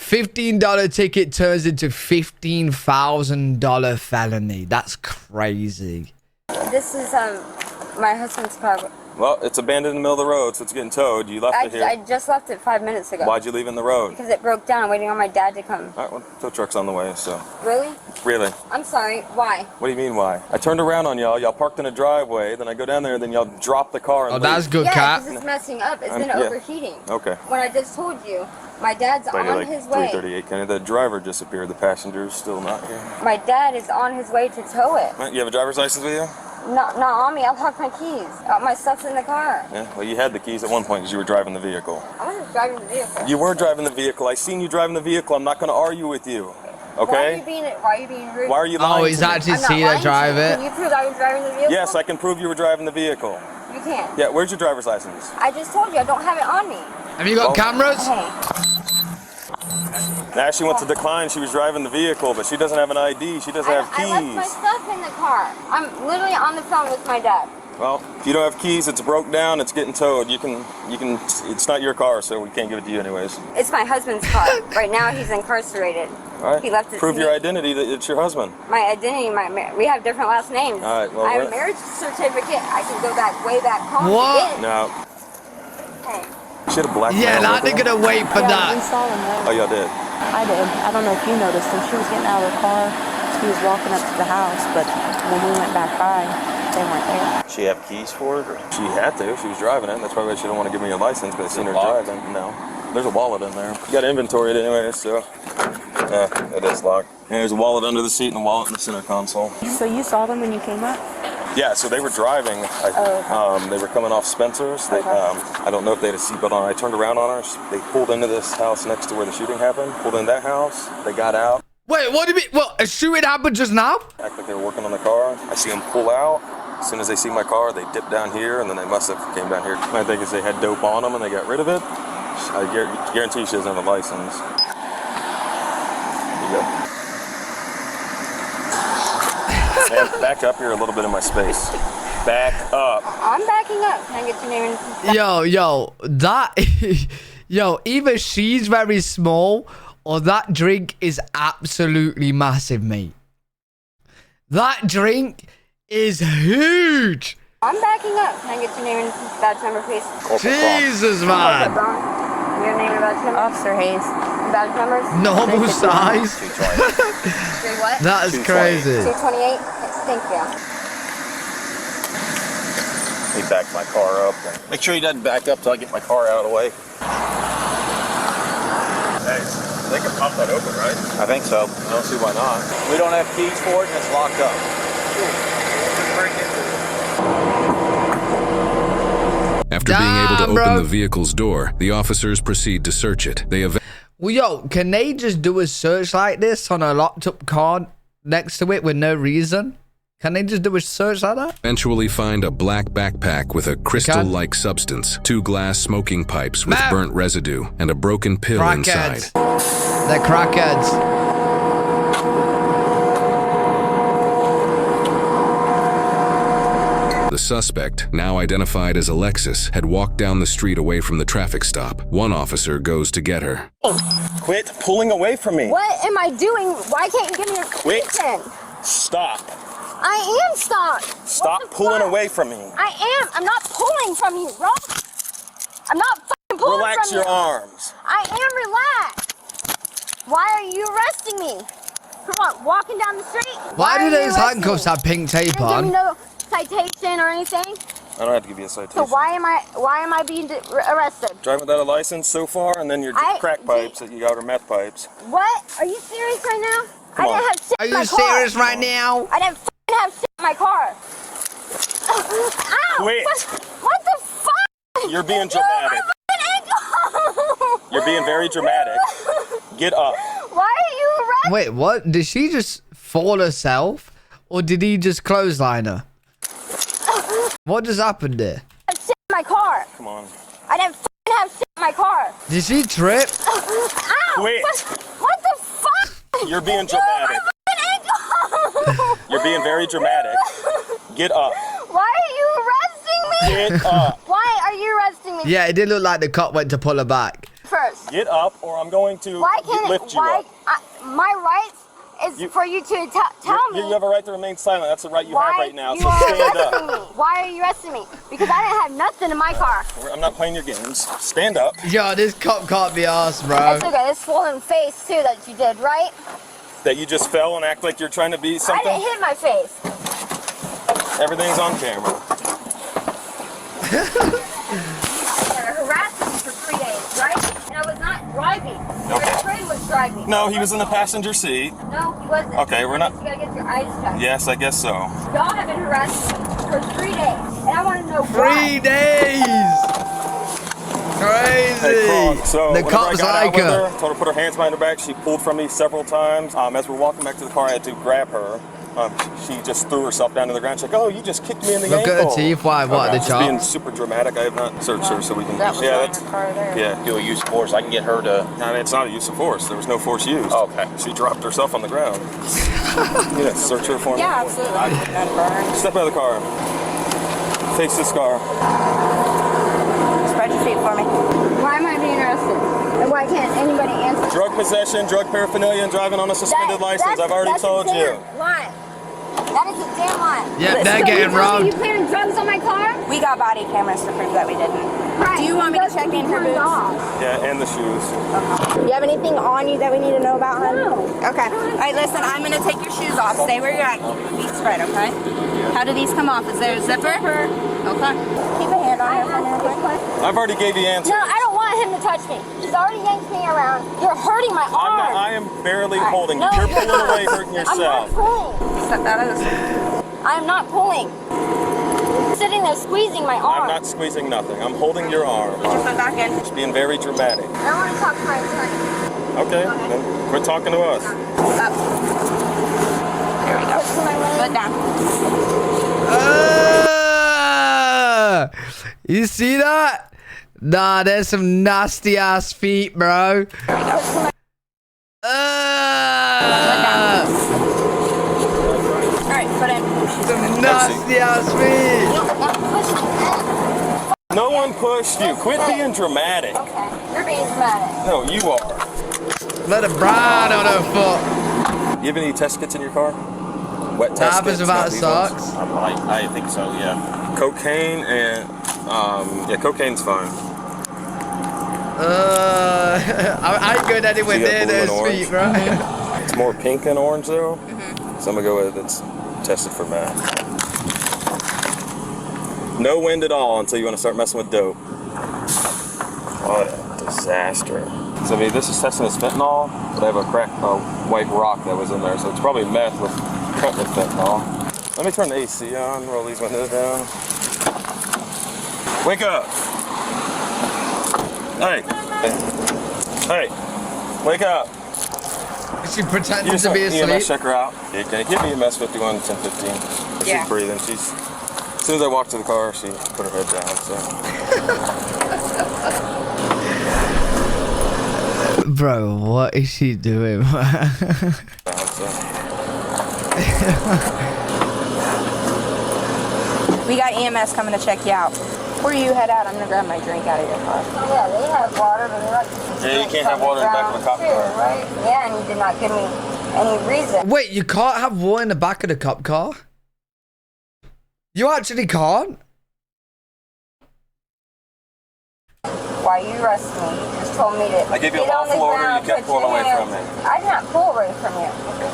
$15 ticket turns into $15,000 felony. That's crazy. This is my husband's car. Well, it's abandoned in the middle of the road, so it's getting towed. You left it here. I just left it 5 minutes ago. Why'd you leave it in the road? Because it broke down. I'm waiting on my dad to come. All right, well, tow truck's on the way, so. Really? Really? I'm sorry. Why? What do you mean, why? I turned around on y'all. Y'all parked in a driveway. Then I go down there, then y'all drop the car and leave. That's good, Cat. Yeah, because it's messing up. It's been overheating. Okay. When I just told you, my dad's on his way. 338, Kenny. The driver disappeared. The passenger's still not here. My dad is on his way to tow it. You have a driver's license with you? Not on me. I locked my keys. My stuff's in the car. Yeah, well, you had the keys at one point because you were driving the vehicle. I wasn't driving the vehicle. You were driving the vehicle. I seen you driving the vehicle. I'm not going to argue with you. Okay? Why are you being rude? Why are you lying? Oh, he's actually seen her drive it. Can you prove I was driving the vehicle? Yes, I can prove you were driving the vehicle. You can. Yeah, where's your driver's license? I just told you I don't have it on me. Have you got cameras? Okay. Now she wants to decline. She was driving the vehicle, but she doesn't have an ID. She doesn't have keys. I left my stuff in the car. I'm literally on the phone with my dad. Well, if you don't have keys, it's broke down. It's getting towed. You can. It's not your car, so we can't give it to you anyways. It's my husband's car. Right now, he's incarcerated. All right. He left it. Prove your identity that it's your husband. My identity. We have different last names. All right. Well, I have a marriage certificate. I can go back way back home. What? No. Hey. She had a black. Yeah, not they're gonna wait for that. Oh, y'all did. I did. I don't know if you noticed him. She was getting out of the car. She was walking up to the house, but when we went back by, they weren't there. She have keys for it? Or? She had to. She was driving it. That's probably why she didn't want to give me a license, but I seen her driving. No. There's a wallet in there. You got to inventory it anyway, so. Yeah, it is locked. And there's a wallet under the seat and a wallet in the center console. So you saw them when you came up? Yeah, so they were driving. They were coming off Spencer's. They, I don't know if they had a seatbelt on. I turned around on her. They pulled into this house next to where the shooting happened. Pulled in that house. They got out. Wait, what do you mean? What, a shooting happened just now? Act like they were working on the car. I see them pull out. As soon as they see my car, they dip down here, and then they must have came down here. My thing is they had dope on them, and they got rid of it. I guarantee she doesn't have a license. There you go. Man, back up here a little bit in my space. Back up. I'm backing up. Can I get your name? Yo, either she's very small or that drink is absolutely massive, mate. That drink is huge. I'm backing up. Can I get your name and badge number, please? Jesus, man. Your name and badge number? Officer Hayes. Badge numbers? Normal size. What? That is crazy. 228. Thank you. He backed my car up. Make sure he doesn't back up till I get my car out of the way. Hey, they can pop that open, right? I think so. I don't see why not. We don't have keys for it and it's locked up. After being able to open the vehicle's door, the officers proceed to search it. Well, yo, can they just do a search like this on a locked up car next to it with no reason? Can they just do a search like that? Eventually find a black backpack with a crystal-like substance, 2 glass smoking pipes with burnt residue, and a broken pill inside. They're crackheads. The suspect, now identified as Alexis, had walked down the street away from the traffic stop. One officer goes to get her. Quit pulling away from me. What am I doing? Why can't you give me your keys then? Stop. I am stopped. Stop pulling away from me. I am. I'm not pulling from you, bro. I'm not fucking pulling Relax from your you. arms. I am relaxed. Why are you arresting me? Come on, walking down the street. Why do those handcuffs have pink tape on? Give me no citation or anything. I don't have to give you a citation. So why am I being arrested? Driving without a license so far, and then your crack pipes that you got are meth pipes. What? Are you serious right now? Come on. I didn't have shit in my car. Are you serious right now? I didn't have shit in my car. Ow! Quit. What the fuck? You're being dramatic. You're being very dramatic. Get up. Why are you arresting? Wait, what? Did she just fall herself? Or did he just clothesline her? What just happened there? I have shit in my car. Come on. I didn't have shit in my car. Did she trip? Ow! Quit. What the fuck? You're being dramatic. You're being very dramatic. Get up. Why are you arresting me? Get up. Why are you arresting me? Yeah, it did look like the cop went to pull her back. First. Get up, or I'm going to Why can't lift you up. My rights is for you to tell me. You have a right to remain silent. That's the right you have right now. You So are stand arresting up. me. Why are you arresting me? Because I didn't have nothing in my car. I'm not playing your games. Stand up. Yo, this cop can't be arsed, bro. It's okay. This swollen face too that you did, right? That you just fell and act like you're trying to be something. I didn't hit my face. Everything's on camera. You harassed me for 3 days, right? And I was not driving. Your friend was driving. No, he was in the passenger seat. No, he wasn't. Okay, we're not. You gotta get your eyes checked. Yes, I guess so. Y'all have been harassing me for 3 days, and I want to know 3 why. days. Crazy. Hey, Kronk, so the whenever cops I got out like with her. her, told her to put her hands behind her back. She pulled from me several times. As we're walking back to the car, I had to grab her. She just threw herself down to the ground. She's like, "Oh, you just kicked me in the Look ankle." at her teeth. Why? What? The Just being chops? super dramatic. I have not searched her, so we can. That was Yeah, on that's. her car there. Yeah. Do a use of force. I can get her to. I mean, it's not a use of force. There was no force used. Oh, okay. She dropped herself on the ground. Yeah, search her for me. Yeah, absolutely. Step out of the car. Face this car. Spread your feet for me. Why am I being arrested? And why can't anybody answer? Drug possession, drug paraphernalia, and driving on a suspended license. I've already told That's a you. damn lie. That is a damn lie. Yeah, they're So getting you telling me robbed. You planted drugs on my car? We got body cameras to prove that we didn't. Right. Do you want me to check in her boots? Yeah, and the shoes. Do you have anything on you that we need to know about, hon? No. Okay. All right, listen, I'm going to take your shoes off. Stay where you're at. Keep your feet spread, okay? How do these come off? Is there a zipper? Okay. Keep a hand on her for me, real quick. I've already gave you answers. No, I don't want him to touch me. He's already yanked me around. You're hurting my arm. I am barely holding you. No, You're you're pulling not. away, hurting I'm not yourself. pulling. Set that as. I am not pulling. You're sitting there squeezing my arm. I'm not squeezing nothing. I'm holding your arm. Put your foot back in. Just being very dramatic. I want to talk to my attorney. Okay, then quit talking to us. Up. There we go. Put my leg. Foot down. You see that? Nah, there's some nasty ass feet, bro. Alright, put in. Some nasty ass feet. No one pushed you. Quit being dramatic. Okay, you're being dramatic. No, you are. Let a bride on her foot. You have any test kits in your car? Wet That test happens kits? without not these ones? socks. I think so. Yeah. Cocaine and yeah, cocaine's fine. I ain't going anywhere So you got near blue and those orange? feet, bro. It's more pink and orange though. So I'm gonna go with it's tested for meth. No wind at all until you want to start messing with dope. What a disaster. So I mean, this is testing as fentanyl, but I have a white rock that was in there, so it's probably meth cut with fentanyl. Let me turn the AC on, roll these windows down. Wake up! Hey! Hey! Wake up! Is she pretending to be asleep? EMS check her out. Yeah, can you give me EMS 51 1015? Yeah. She's breathing. As soon as I walked to the car, she put her head down. So. Bro, what is she doing? We got EMS coming to check you out. Before you head out, I'm going to grab my drink out of your car. Yeah, they have water, but they're not. Yeah, you can't have water in the back of a cop car. Right? Yeah, and you did not give me any reason. Wait, you can't have water in the back of the cop car? You actually can't? Why you arrested me? You just told me to. I gave you a get on the lawful order, ground, you kept put pulling your away from hands- me. I did not pull away from you.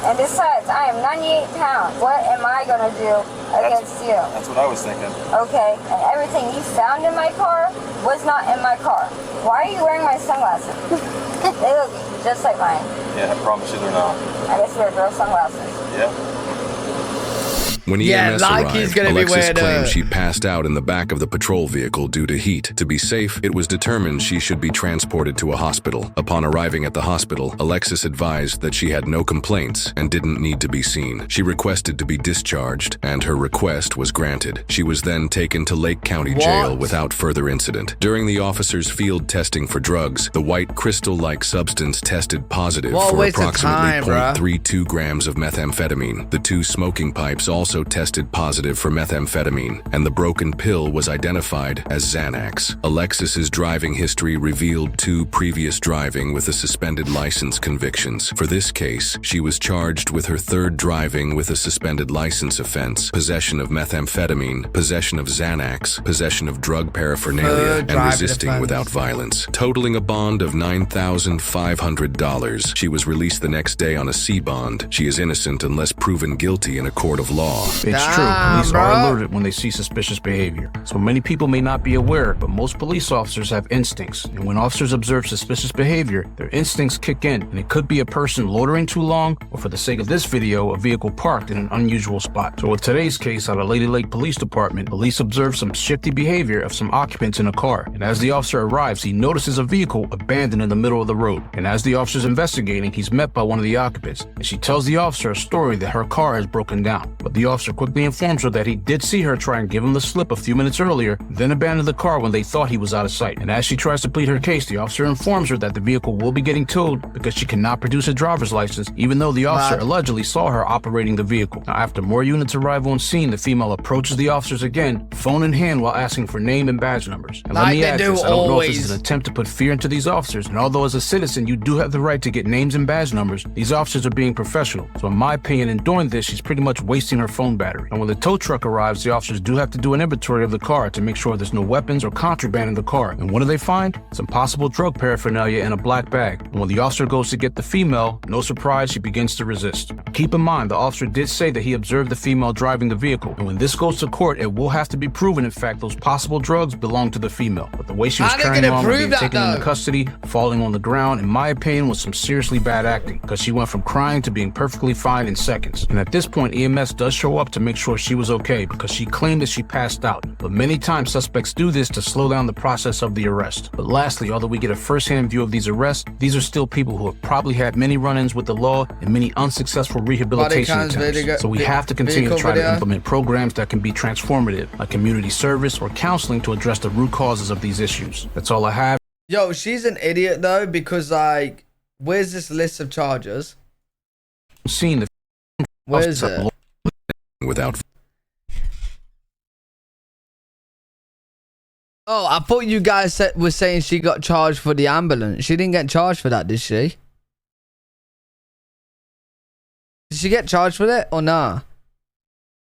And besides, I am 98 pounds. What am I going to do against you? That's what I was thinking. Okay, and everything you found in my car was not in my car. Why are you wearing my sunglasses? They look just like mine. Yeah, I promise you they're not. I guess wear girl sunglasses. Yeah. When Yeah, EMS like he's arrived, gonna be Alexis wearing claimed a- she passed out in the back of the patrol vehicle due to heat. To be safe, it was determined she should be transported to a hospital. Upon arriving at the hospital, Alexis advised that she had no complaints and didn't need to be seen. She requested to be discharged, and her request was granted. She was then taken to Lake County Jail What? without further incident. During the officers' field testing for drugs, the white crystal-like substance tested positive What a for waste of approximately time, bruh. 0.32 grams of methamphetamine. The two smoking pipes also also tested positive for methamphetamine, and the broken pill was identified as Xanax. Alexis's driving history revealed 2 previous driving with a suspended license convictions. For this case, she was charged with her 3rd driving with a suspended license offense, possession of methamphetamine, possession of Xanax, possession of drug paraphernalia, and resisting without violence, totaling a bond of $9,500. She was released the next day on a C bond. She is innocent unless proven guilty in a court of law. It's true, police are alerted when they see suspicious behavior. So many people may not be aware, but most police officers have instincts. And when officers observe suspicious behavior, their instincts kick in, and it could be a person loitering too long, or for the sake of this video, a vehicle parked in an unusual spot. So with today's case out of Lady Lake Police Department, police observed some shifty behavior of some occupants in a car. And as the officer arrives, he notices a vehicle abandoned in the middle of the road. And as the officer's investigating, he's met by one of the occupants, and she tells the officer a story that her car has broken down. But the officer quickly informs her that he did see her try and give him the slip a few minutes earlier, then abandoned the car when they thought he was out of sight. And as she tries to plead her case, the officer informs her that the vehicle will be getting towed because she cannot produce a driver's license, even though the officer allegedly saw her operating the vehicle. Now, after more units arrive on scene, the female approaches the officers again, phone in hand, while asking for name and badge numbers. And let me add this, I don't know if this is an attempt to put fear into these officers, and although as a citizen you do have the right to get names and badge numbers, these officers are being professional. So in my opinion, in doing this, she's pretty much wasting her phone battery. And when the tow truck arrives, the officers do have to do an inventory of the car to make sure there's no weapons or contraband in the car. And what do they find? Some possible drug paraphernalia in a black bag. And when the officer goes to get the female, no surprise, she begins to resist. Keep in mind, the officer did say that he observed the female driving the vehicle. And when this goes to court, it will have to be proven, in fact, those possible drugs belong to the female. But the way she was carrying on, being taken into custody, falling on the ground, in my opinion, was some seriously bad acting, because she went from crying to being perfectly fine in seconds. And at this point, EMS does show up to make sure she was okay, because she claimed that she passed out. But many times suspects do this to slow down the process of the arrest. But lastly, although we get a first-hand view of these arrests, these are still people who have probably had many run-ins with the law and many unsuccessful rehabilitation attempts. So we have to continue to try to implement programs that can be transformative, like community service or counseling, to address the root causes of these issues. That's all I have. Yo, she's an idiot though, because like, where's this list of charges? Seeing the where is it? Without. Oh, I thought you guys were saying she got charged for the ambulance. She didn't get charged for that, did she? Did she get charged for it or nah?